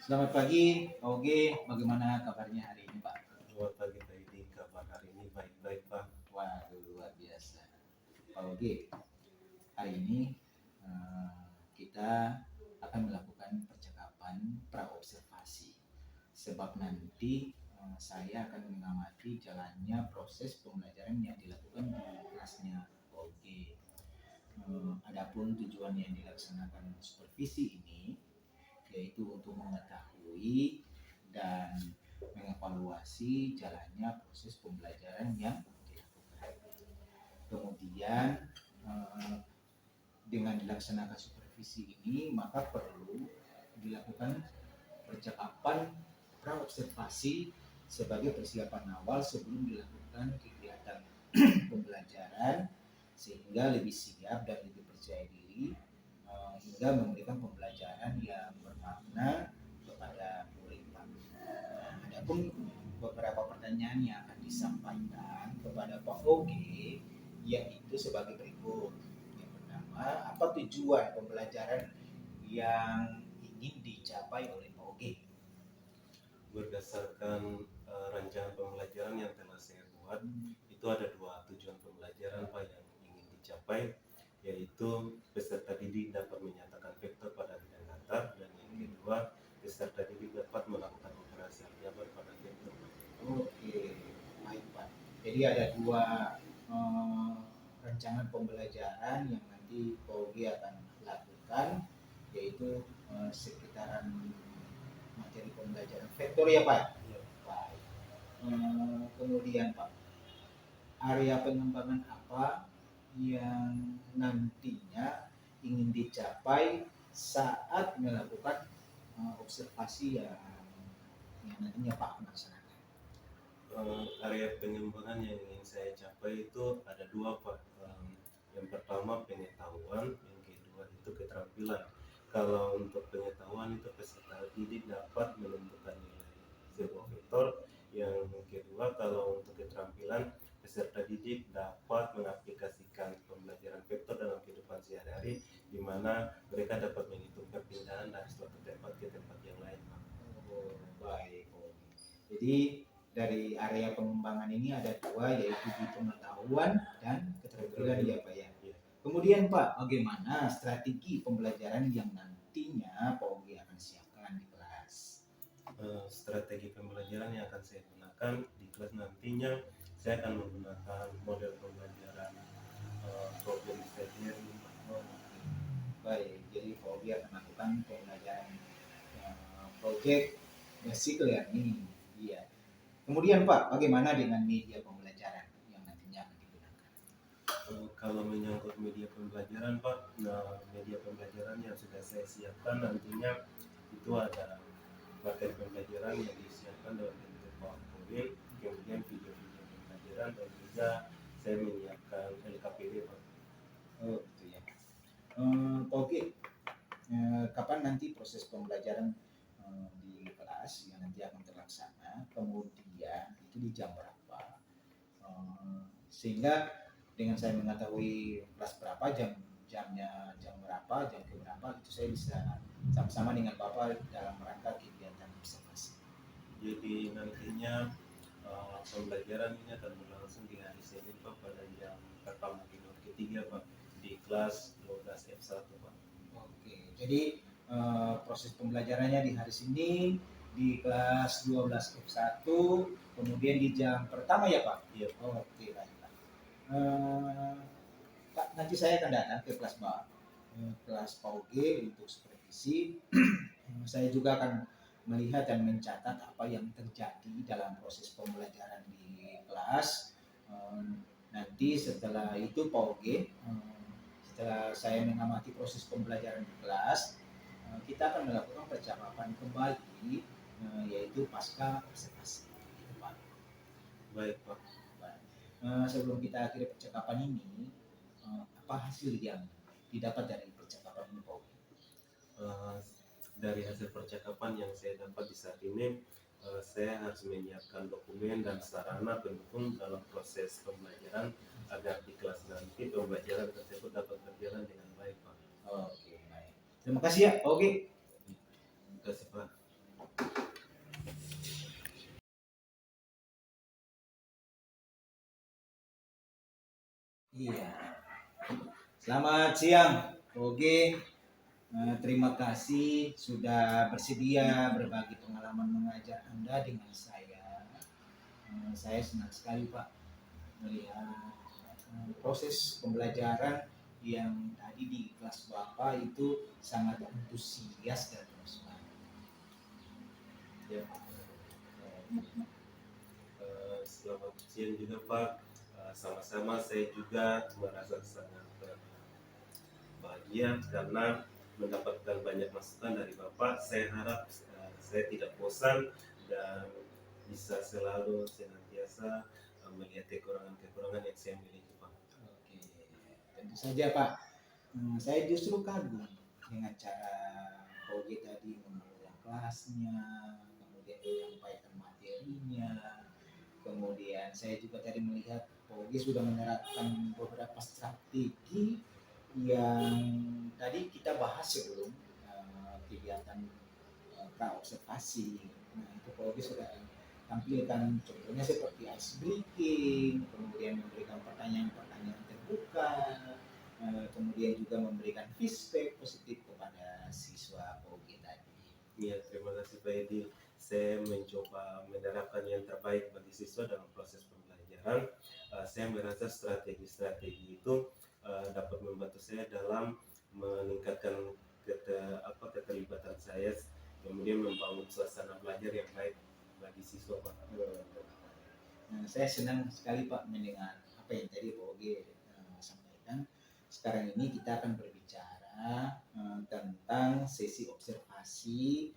Selamat pagi, Pak Oge. Bagaimana kabarnya hari ini, Pak? Selamat pagi Pak Edi, kabar hari ini baik-baik Pak. Waduh, luar biasa. Pak Oge, hari ini kita akan melakukan percakapan praobservasi. Sebab nanti saya akan mengamati jalannya proses pembelajaran yang dilakukan di kelasnya Pak Oge. Adapun tujuan yang dilaksanakan supervisi ini yaitu untuk mengetahui dan mengevaluasi jalannya proses pembelajaran yang dilakukan. Kemudian dengan dilaksanakan supervisi ini maka perlu dilakukan percakapan praobservasi sebagai persiapan awal sebelum dilakukan kegiatan pembelajaran sehingga lebih siap dan lebih percaya diri hingga memberikan pembelajaran yang bermakna kepada murid. Adapun beberapa pertanyaan yang akan disampaikan kepada Pak Oge yaitu sebagai berikut. Yang pertama, apa tujuan pembelajaran yang ingin dicapai oleh Pak Oge? Berdasarkan rancangan pembelajaran yang telah saya buat, itu ada dua tujuan pembelajaran Pak yang ingin dicapai, yaitu peserta didik dapat menyatakan vektor pada bidang datar, dan yang kedua, peserta didik dapat melakukan operasi aljabar pada vektor. Oke, baik Pak. Jadi ada dua rancangan pembelajaran yang nanti Pak Oge akan lakukan, yaitu sekitaran materi pembelajaran vektor ya Pak. Ya. Baik. Kemudian Pak, area pengembangan apa yang nantinya ingin dicapai saat melakukan observasi yang nantinya Pak melaksanakan? Area pengembangan yang ingin saya capai itu ada dua Pak. Yang pertama pengetahuan, yang kedua itu keterampilan. Kalau untuk pengetahuan itu peserta didik dapat menentukan nilai sebuah vektor. Yang kedua kalau untuk keterampilan peserta didik dapat mengaplikasikan pembelajaran vektor dalam kehidupan sehari-hari, di mana mereka dapat menghitung perpindahan dari suatu tempat ke tempat yang lain Pak. Oh, baik. Jadi dari area pengembangan ini ada dua, yaitu di pengetahuan dan keterampilan ya Pak ya. Kemudian Pak, bagaimana strategi pembelajaran yang nantinya Pak Ogi akan siapkan di kelas? Strategi pembelajaran yang akan saya gunakan di kelas nantinya, saya akan menggunakan model pembelajaran problem solving. Baik, jadi Pak Ogi akan melakukan pembelajaran project basic learning. Iya. Kemudian Pak, bagaimana dengan media pembelajaran yang nantinya akan digunakan? Kalau menyangkut media pembelajaran Pak, media pembelajaran yang sudah saya siapkan nantinya itu ada materi pembelajaran yang disiapkan dalam bentuk PowerPoint, kemudian video-video pembelajaran, dan juga saya menyiapkan LKPD Pak. Oh gitu ya. Oke, kapan nanti proses pembelajaran di kelas yang nanti akan terlaksana, kemudian itu di jam berapa, sehingga dengan saya mengetahui kelas berapa, jamnya jam berapa, jam ke berapa, itu saya bisa sama-sama dengan Bapak dalam rangka kegiatan observasi. Jadi nantinya pembelajaran ini akan berlangsung di hari Senin Pak, pada jam pertama ketiga Pak, di kelas 12 F1 Pak. Oke, jadi proses pembelajarannya di hari Senin di kelas 12 F1, kemudian di jam pertama ya Pak? Iya. Oke, baik Pak. Pak, nanti saya akan datang ke kelas kelas PAUG untuk supervisi. Saya juga akan melihat dan mencatat apa yang terjadi dalam proses pembelajaran di kelas. Nanti setelah itu PAUG, setelah saya mengamati proses pembelajaran di kelas, kita akan melakukan percakapan kembali, yaitu pasca observasi. Baik Pak. Sebelum kita akhiri percakapan ini, apa hasil yang didapat dari percakapan ini Pak? Dari hasil percakapan yang saya dapat di saat ini, saya harus menyiapkan dokumen dan sarana pendukung dalam proses pembelajaran agar di kelas nanti pembelajaran tersebut dapat berjalan dengan baik Pak. Oke, baik. Terima kasih ya, Pak Ogi. Terima kasih Pak. Iya. Selamat siang, Oke. Terima kasih sudah bersedia berbagi pengalaman mengajar Anda dengan saya. Saya senang sekali Pak melihat proses pembelajaran yang tadi di kelas Bapak itu sangat antusias dan terus semangat. Ya, Pak. Selamat siang juga Pak. Sama-sama saya juga merasa sangat bahagia karena mendapatkan banyak masukan dari Bapak. Saya harap saya tidak bosan dan bisa selalu senantiasa melihat kekurangan-kekurangan yang saya miliki Pak. Oke, tentu saja Pak. Saya justru kagum dengan cara Oge tadi mengelola kelasnya, kemudian menyampaikan materinya, kemudian saya juga tadi melihat Oge sudah menerapkan beberapa strategi yang tadi kita bahas sebelum kegiatan praobservasi. Nah itu Oge sudah tampilkan contohnya seperti ice breaking, kemudian memberikan pertanyaan-pertanyaan terbuka, kemudian juga memberikan feedback positif kepada siswa OG tadi. Ya, terima kasih Pak Edi. Saya mencoba menerapkan yang terbaik bagi siswa dalam proses pembelajaran. Saya merasa strategi-strategi itu dapat membantu saya dalam meningkatkan keterlibatan saya, kemudian membangun suasana belajar yang baik bagi siswa Pak. Nah, saya senang sekali Pak mendengar apa yang tadi Pak Oge sampaikan. Sekarang ini kita akan berbicara tentang sesi observasi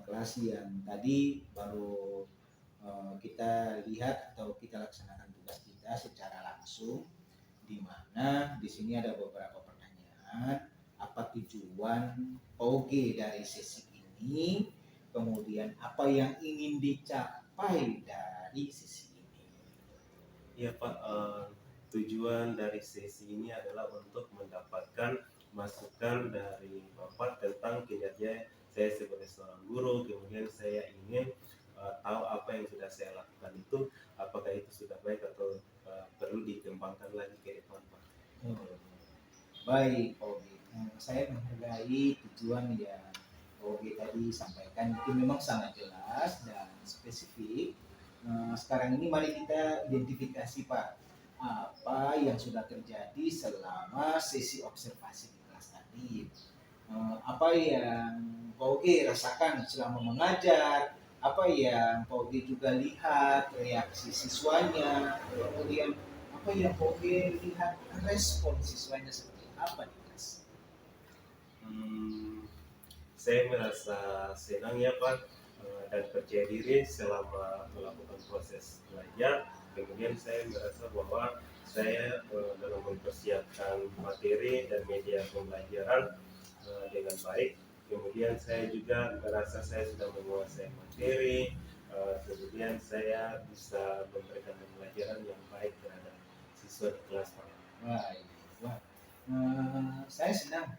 kelas yang tadi baru kita lihat atau kita laksanakan tugas kita secara langsung, di mana di sini ada beberapa pertanyaan. Apa tujuan OG dari sesi ini? Kemudian apa yang ingin dicapai dari sesi ini? Ya Pak, tujuan dari sesi ini adalah untuk mendapatkan masukan dari Bapak tentang kinerja saya sebagai seorang guru. Kemudian saya ingin tahu apa yang sudah saya lakukan itu, apakah itu sudah baik atau perlu dikembangkan lagi ke depan Pak. Baik, Ogi. Saya menghargai tujuan yang Ogi tadi sampaikan itu memang sangat jelas dan spesifik. Sekarang ini mari kita identifikasi Pak, apa yang sudah terjadi selama sesi observasi di kelas tadi. Apa yang Pak Ogi rasakan selama mengajar, apa yang Pak Ogi juga lihat reaksi siswanya, kemudian apa yang Pak Ogi lihat respon siswanya seperti apa nih Mas? Saya merasa senang ya Pak dan percaya diri selama melakukan proses belajar. Kemudian saya merasa bahwa saya dalam mempersiapkan materi dan media pembelajaran dengan baik. Kemudian saya juga merasa saya sudah menguasai materi. Kemudian saya bisa memberikan pembelajaran yang baik terhadap siswa di kelas Pak. Baik, wah, saya senang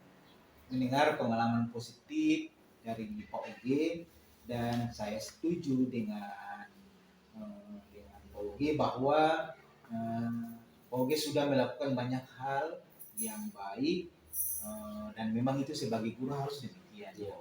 mendengar pengalaman positif dari Pak Oge dan saya setuju dengan Pak Oge bahwa Pak Oge sudah melakukan banyak hal yang baik dan memang itu sebagai guru harus demikian. Ya.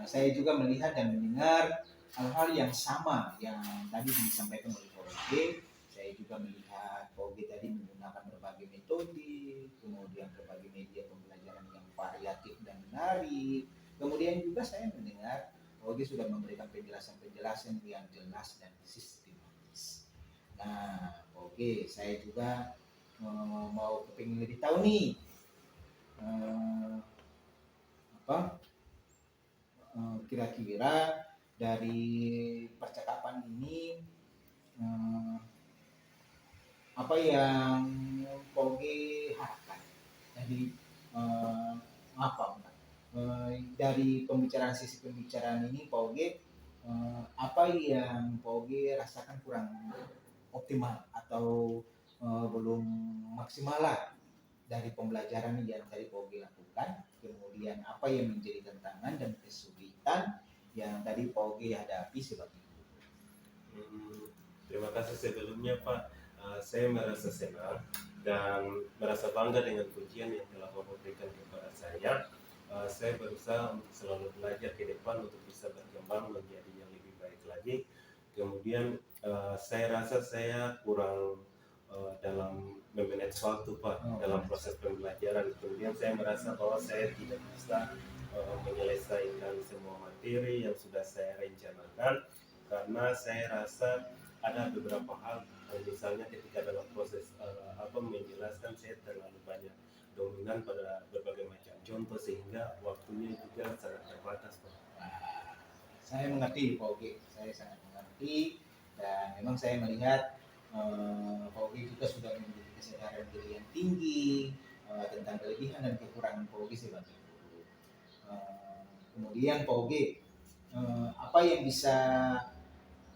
Saya juga melihat dan mendengar hal-hal yang sama yang tadi disampaikan oleh Pak Oge. Saya juga melihat Pak Oge tadi menggunakan berbagai metode, kemudian berbagai media pembelajaran yang variatif dan menarik. Kemudian juga saya mendengar Pak Oge sudah memberikan penjelasan-penjelasan yang jelas dan sistematis. Nah, Oge, saya juga mau kepingin lebih tahu nih apa kira-kira dari percakapan ini apa yang Poge harapkan dari dari pembicaraan sisi pembicaraan ini Poge apa yang Poge rasakan kurang optimal atau belum maksimal lah dari pembelajaran yang tadi Poge lakukan, kemudian apa yang menjadi tantangan dan kesulitan yang tadi Poge hadapi sebagai guru. Terima kasih sebelumnya Pak. Saya merasa senang dan merasa bangga dengan pujian yang telah Bapak berikan kepada saya. Saya berusaha untuk selalu belajar ke depan untuk bisa berkembang menjadi yang lebih baik lagi. Kemudian saya rasa saya kurang dalam memanage waktu Pak dalam proses pembelajaran. Kemudian saya merasa bahwa saya tidak bisa menyelesaikan semua materi yang sudah saya rencanakan karena saya rasa ada beberapa hal misalnya ketika dalam proses menjelaskan saya terlalu banyak dominan pada berbagai macam contoh sehingga waktunya juga sangat terbatas Pak. Nah, saya mengerti Pak Ogi, saya sangat mengerti dan memang saya melihat Pak Ogi juga sudah memiliki kesadaran diri yang tinggi tentang kelebihan dan kekurangan Pak Ogi sebagai guru. Kemudian Pak Ogi, apa yang bisa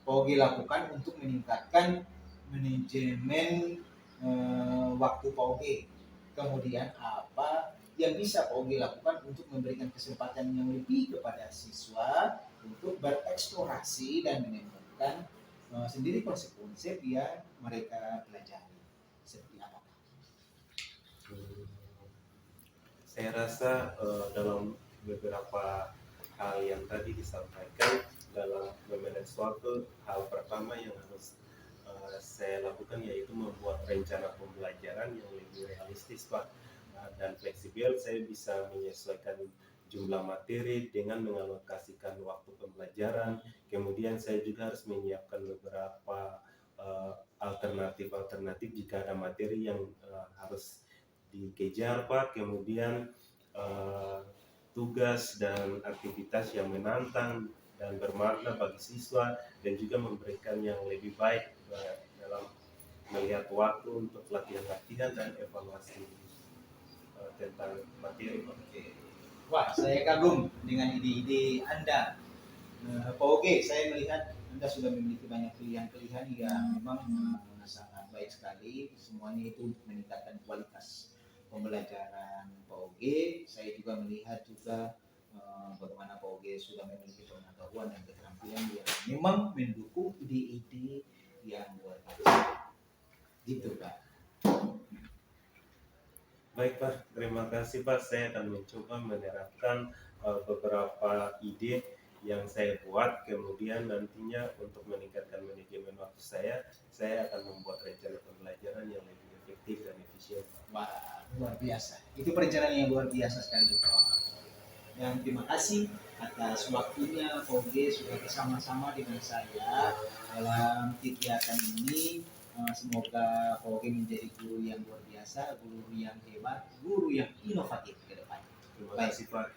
Pak Ogi lakukan untuk meningkatkan manajemen waktu Pak Ogi? Kemudian apa yang bisa Pak Ogi lakukan untuk memberikan kesempatan yang lebih kepada siswa untuk bereksplorasi dan menemukan sendiri konsep-konsep yang mereka pelajari? Seperti apa? Saya rasa dalam beberapa hal yang tadi disampaikan dalam memanage waktu, hal pertama yang harus saya lakukan yaitu membuat rencana pembelajaran yang lebih realistis Pak dan fleksibel. Saya bisa menyesuaikan jumlah materi dengan mengalokasikan waktu pembelajaran. Kemudian saya juga harus menyiapkan beberapa alternatif jika ada materi yang harus dikejar Pak. Kemudian tugas dan aktivitas yang menantang dan bermakna bagi siswa dan juga memberikan yang lebih baik dalam melihat waktu untuk latihan-latihan dan evaluasi tentang materi. Oke. Wah, saya kagum dengan ide-ide Anda. Pak Oge, saya melihat Anda sudah memiliki banyak pilihan-pilihan yang memang sangat baik sekali. Semuanya itu untuk meningkatkan kualitas pembelajaran Pak Oge. Saya juga melihat juga bagaimana Pak Oge sudah memiliki pengetahuan dan keterampilan yang memang mendukung ide-ide yang luar biasa. Gitu Pak. Baik Pak, terima kasih Pak. Saya akan mencoba menerapkan beberapa ide yang saya buat. Kemudian nantinya untuk meningkatkan manajemen waktu saya akan membuat rencana pembelajaran yang lebih efektif dan efisien. Wah, luar biasa. Itu perencanaan yang luar biasa sekali Pak. Dan terima kasih atas waktunya Pak Oge sudah bersama-sama dengan saya dalam kegiatan ini. Semoga Pak Oge menjadi guru yang luar biasa, guru yang hebat, guru yang inovatif ke depan. Terima kasih Pak.